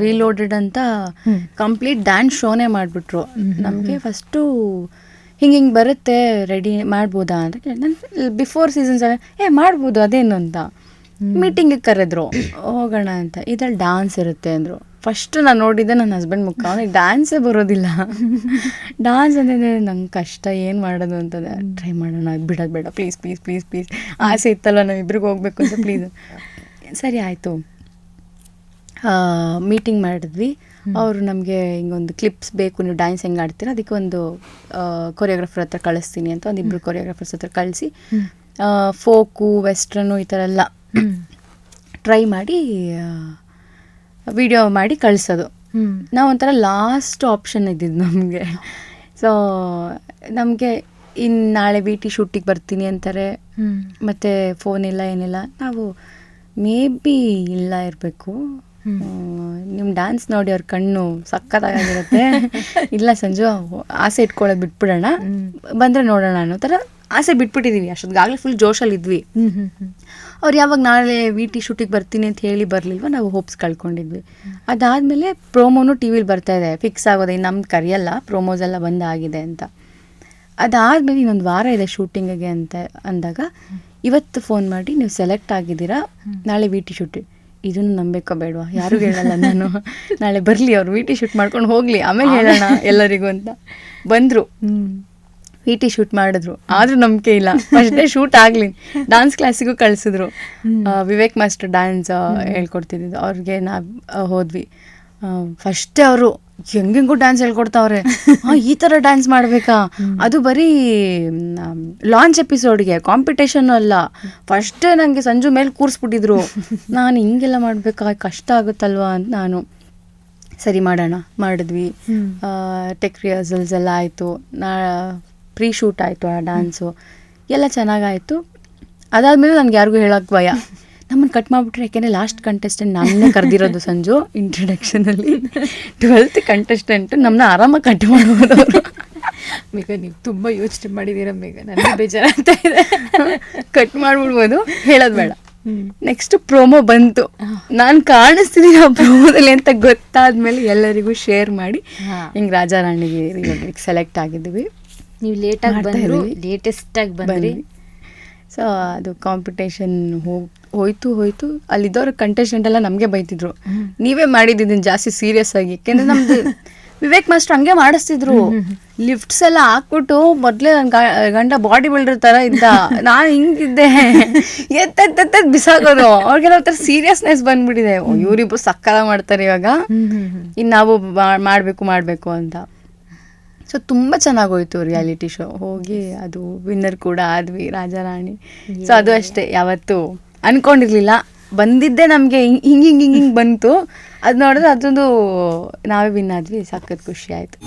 ರೀಲೋಡೆಡ್ ಅಂತ complete dance ಶೋನೇ ಮಾಡಿಬಿಟ್ರು. ನಮಗೆ ಫಸ್ಟು ಹಿಂಗೆ ಬರುತ್ತೆ ರೆಡಿ ಮಾಡ್ಬೋದಾ ಅಂತ ನಾನು ಬಿಫೋರ್ ಸೀಸನ್ಸ್ ಮಾಡ್ಬೋದು ಅದೇನು ಅಂತ ಮೀಟಿಂಗಿಗೆ ಕರೆದ್ರು, ಹೋಗೋಣ ಅಂತ. ಇದ್ರಲ್ಲಿ ಡ್ಯಾನ್ಸ್ ಇರುತ್ತೆ ಅಂದರು. ಫಸ್ಟ್ ನಾನು ನೋಡಿದ್ದೆ ನನ್ನ ಹಸ್ಬೆಂಡ್ ಮುಖ, ಅವನಿಗೆ ಡ್ಯಾನ್ಸೇ ಬರೋದಿಲ್ಲ. ಡ್ಯಾನ್ಸ್ ಅಂದರೆ ನಂಗೆ ಕಷ್ಟ, ಏನು ಮಾಡೋದು ಅಂತಂದೆ. ಟ್ರೈ ಮಾಡೋಣ, ಬಿಡೋದು ಬೇಡ ಪ್ಲೀಸ್ ಪ್ಲೀಸ್ ಪ್ಲೀಸ್ ಪ್ಲೀಸ್, ಆಸೆ ಇತ್ತಲ್ಲ ನಾವಿಬ್ರಿಗೆ ಹೋಗ್ಬೇಕು ಅಂತ, ಪ್ಲೀಸ್. ಸರಿ ಆಯಿತು, ಮೀಟಿಂಗ್ ಮಾಡಿದ್ವಿ. ಅವರು ನಮಗೆ ಹಿಂಗೊಂದು ಕ್ಲಿಪ್ಸ್ ಬೇಕು, ನೀವು ಡ್ಯಾನ್ಸ್ ಹೆಂಗೆ ಆಡ್ತೀರ, ಅದಕ್ಕೆ ಒಂದು ಕೊರಿಯೋಗ್ರಾಫರ್ ಹತ್ರ ಕಳಿಸ್ತೀನಿ ಅಂತ ಒಂದಿಬ್ಬರು ಕೊರಿಯೋಗ್ರಾಫರ್ಸ್ ಹತ್ರ ಕಳಿಸಿ ಫೋಕು ವೆಸ್ಟ್ರನ್ನು ಈ ಥರ ಎಲ್ಲ ಟ್ರೈ ಮಾಡಿ ವಿಡಿಯೋ ಮಾಡಿ ಕಳಿಸೋದು. ನಾವು ಒಂಥರ ಲಾಸ್ಟ್ ಆಪ್ಷನ್ ಇದ್ದಿದ್ದು ನಮಗೆ. ಸೊ ನಮಗೆ ಇನ್ನು ನಾಳೆ VT ಶೂಟಿಗೆ ಬರ್ತೀನಿ ಅಂತಾರೆ, ಮತ್ತು ಫೋನ್ ಇಲ್ಲ ಏನಿಲ್ಲ. ನಾವು ಮೇ ಬಿ ಇಲ್ಲ ಇರಬೇಕು, ನಿಮ್ಮ ಡ್ಯಾನ್ಸ್ ನೋಡಿ ಅವ್ರ ಕಣ್ಣು ಸಕ್ಕತ್ತಾಗಿರುತ್ತೆ, ಇಲ್ಲ ಸಂಜು ಆಸೆ ಇಟ್ಕೊಳ್ಳೋದು ಬಿಟ್ಬಿಡೋಣ, ಬಂದರೆ ನೋಡೋಣ ಅನ್ನೋ ಥರ ಆಸೆ ಬಿಟ್ಬಿಟ್ಟಿದ್ದೀವಿ. ಅಷ್ಟೊತ್ತಿಗಾಗಲೇ ಫುಲ್ ಜೋಶಲ್ಲಿ ಇದ್ವಿ. ಅವ್ರು ಯಾವಾಗ ನಾಳೆ VT ಶೂಟಿಗೆ ಬರ್ತೀನಿ ಅಂತ ಹೇಳಿ ಬರಲಿಲ್ವ, ನಾವು ಹೋಪ್ಸ್ ಕಳ್ಕೊಂಡಿದ್ವಿ. ಅದಾದಮೇಲೆ ಪ್ರೋಮೋನು ಟಿ ವಿಲಿ ಬರ್ತಾಯಿದೆ, ಫಿಕ್ಸ್ ಆಗೋದೆ, ನಮ್ದು ಕರೆಯಲ್ಲ, ಪ್ರೋಮೋಸ್ ಎಲ್ಲ ಬಂದಾಗಿದೆ ಅಂತ. ಅದಾದಮೇಲೆ ಇನ್ನೊಂದು ವಾರ ಇದೆ ಶೂಟಿಂಗಿಗೆ ಅಂತ ಅಂದಾಗ ಇವತ್ತು ಫೋನ್ ಮಾಡಿ ನೀವು ಸೆಲೆಕ್ಟ್ ಆಗಿದ್ದೀರಾ, ನಾಳೆ VT ಶೂಟಿಂಗ್. ಇದನ್ನು ನಂಬೇಕಾ ಬೇಡವಾ, ಯಾರಿಗೂ ಹೇಳಲ್ಲ ನಾನು, ನಾಳೆ ಬರಲಿ ಅವ್ರು VT ಶೂಟ್ ಮಾಡ್ಕೊಂಡು ಹೋಗಲಿ, ಆಮೇಲೆ ಹೇಳೋಣ ಎಲ್ಲರಿಗೂ ಅಂತ. ಬಂದರು, VT ಶೂಟ್ ಮಾಡಿದ್ರು. ಆದರೂ ನಂಬಿಕೆ ಇಲ್ಲ. ಫಸ್ಟ್ ಡೇ ಶೂಟ್ ಆಗಲಿ, ಡ್ಯಾನ್ಸ್ ಕ್ಲಾಸಿಗೂ ಕಳಿಸಿದ್ರು. ವಿವೇಕ್ ಮಾಸ್ಟರ್ ಡ್ಯಾನ್ಸ್ ಹೇಳ್ಕೊಡ್ತಿದ್ದು, ಅವ್ರಿಗೆ ನಾವು ಹೋದ್ವಿ. ಫಸ್ಟೇ ಅವರು ಹೆಂಗೆಂಗೂ ಡ್ಯಾನ್ಸ್ ಹೇಳ್ಕೊಡ್ತಾವ್ರೆ. ಈ ಥರ ಡ್ಯಾನ್ಸ್ ಮಾಡಬೇಕಾ, ಅದು ಬರೀ ಲಾಂಚ್ ಎಪಿಸೋಡ್ಗೆ, ಕಾಂಪಿಟೇಷನ್ ಅಲ್ಲ. ಫಸ್ಟೇ ನನಗೆ ಸಂಜು ಮೇಲೆ ಕೂರಿಸ್ಬಿಟ್ಟಿದ್ರು. ನಾನು ಹಿಂಗೆಲ್ಲ ಮಾಡಬೇಕಾ, ಕಷ್ಟ ಆಗುತ್ತಲ್ವಾ ಅಂತ ನಾನು ಸರಿ ಮಾಡೋಣ ಮಾಡಿದ್ವಿ. ಟೆಕ್ ರಿಹರ್ಸಲ್ಸ್ ಎಲ್ಲ ಆಯಿತು, ಪ್ರೀ ಶೂಟ್ ಆಯಿತು, ಆ ಡ್ಯಾನ್ಸು ಎಲ್ಲ ಚೆನ್ನಾಗಾಯಿತು. ಅದಾದಮೇಲೆ ನನಗೆ ಯಾರಿಗೂ ಹೇಳೋಕ್ಕೆ ಭಯ, ನಮ್ಮನ್ನು ಕಟ್ ಮಾಡಿಬಿಟ್ರೆ, ಯಾಕೆಂದರೆ ಲಾಸ್ಟ್ ಕಂಟೆಸ್ಟೆಂಟ್ ನಮ್ಮನ್ನೇ ಕರೆದಿರೋದು ಸಂಜು ಇಂಟ್ರಡಕ್ಷನಲ್ಲಿ. 12th ಕಂಟೆಸ್ಟೆಂಟ್ ನಮ್ಮನ್ನ ಆರಾಮಾಗಿ ಕಟ್ ಮಾಡ್ಬೋದು ಅವರು. ಮೇಘ ನೀವು ತುಂಬ ಯೋಚನೆ ಮಾಡಿದ್ದೀರ ಮೇಘ, ನನಗೆ ಬೇಜಾರಾಗ್ತಾ ಇದೆ. ಕಟ್ ಮಾಡಿಬಿಡ್ಬೋದು, ಹೇಳೋದು ಬೇಡ. ನೆಕ್ಸ್ಟ್ ಪ್ರೋಮೋ ಬಂತು, ನಾನು ಕಾಣಿಸ್ತಿದ್ದೀನಿ ಆ ಪ್ರೋಮೋದಲ್ಲಿ ಅಂತ ಗೊತ್ತಾದ್ಮೇಲೆ ಎಲ್ಲರಿಗೂ ಶೇರ್ ಮಾಡಿ ಹಿಂಗೆ ರಾಜಾರಾಣಿಗೆ ಸೆಲೆಕ್ಟ್ ಆಗಿದ್ವಿ. ನೀವು ಲೇಟಾಗಿ ಬಂದರು, ಲೇಟೆಸ್ಟಾಗಿ ಬಂದ್ರಿ. ಸೊ ಅದು ಕಾಂಪಿಟೇಷನ್ ಹೋಯ್ತು. ಅಲ್ಲಿದ್ದವ್ರು ಕಂಟೆಸ್ಟೆಂಟ್ ಎಲ್ಲ ನಮಗೆ ಬೈತಿದ್ರು, ನೀವೇ ಮಾಡಿದ್ದೀನಿ ಜಾಸ್ತಿ ಸೀರಿಯಸ್ ಆಗಿ. ಯಾಕೆಂದರೆ ನಮ್ಮದು ವಿವೇಕ್ ಮಾಸ್ಟರ್ ಹಂಗೆ ಮಾಡಿಸ್ತಿದ್ರು, ಲಿಫ್ಟ್ಸ್ ಎಲ್ಲ ಹಾಕ್ಬಿಟ್ಟು. ಮೊದಲೇ ನನ್ನ ಗಂಡ ಬಾಡಿ ಬಿಲ್ಡರ್ ಥರ ಇದ್ದ, ನಾನು ಹಿಂಗಿದ್ದೆ, ಎತ್ತದ ಬಿಸಾಕೋದು. ಅವ್ರಿಗೆಲ್ಲ ಒಂಥರ ಸೀರಿಯಸ್ನೆಸ್ ಬಂದ್ಬಿಟ್ಟಿದೆ, ಇವರಿಬ್ಬರು ಸಕ್ಕಲ ಮಾಡ್ತಾರೆ ಇವಾಗ, ಇನ್ನು ನಾವು ಮಾಡಬೇಕು ಅಂತ. ಸೊ ತುಂಬ ಚೆನ್ನಾಗೋಯ್ತು ರಿಯಾಲಿಟಿ ಶೋ. ಹೋಗಿ ಅದು ವಿನ್ನರ್ ಕೂಡ ಆದ್ವಿ, ರಾಜಾರಾಣಿ. ಸೊ ಅದು ಅಷ್ಟೇ, ಯಾವತ್ತು ಅಂದ್ಕೊಂಡಿರ್ಲಿಲ್ಲ, ಬಂದಿದ್ದೆ ನಮಗೆ ಹಿಂಗೆ ಬಂತು. ಅದು ನೋಡಿದ್ರೆ ಅದೊಂದು ನಾವೇ ವಿನ್ ಆದ್ವಿ, ಸಖತ್ ಖುಷಿ ಆಯಿತು.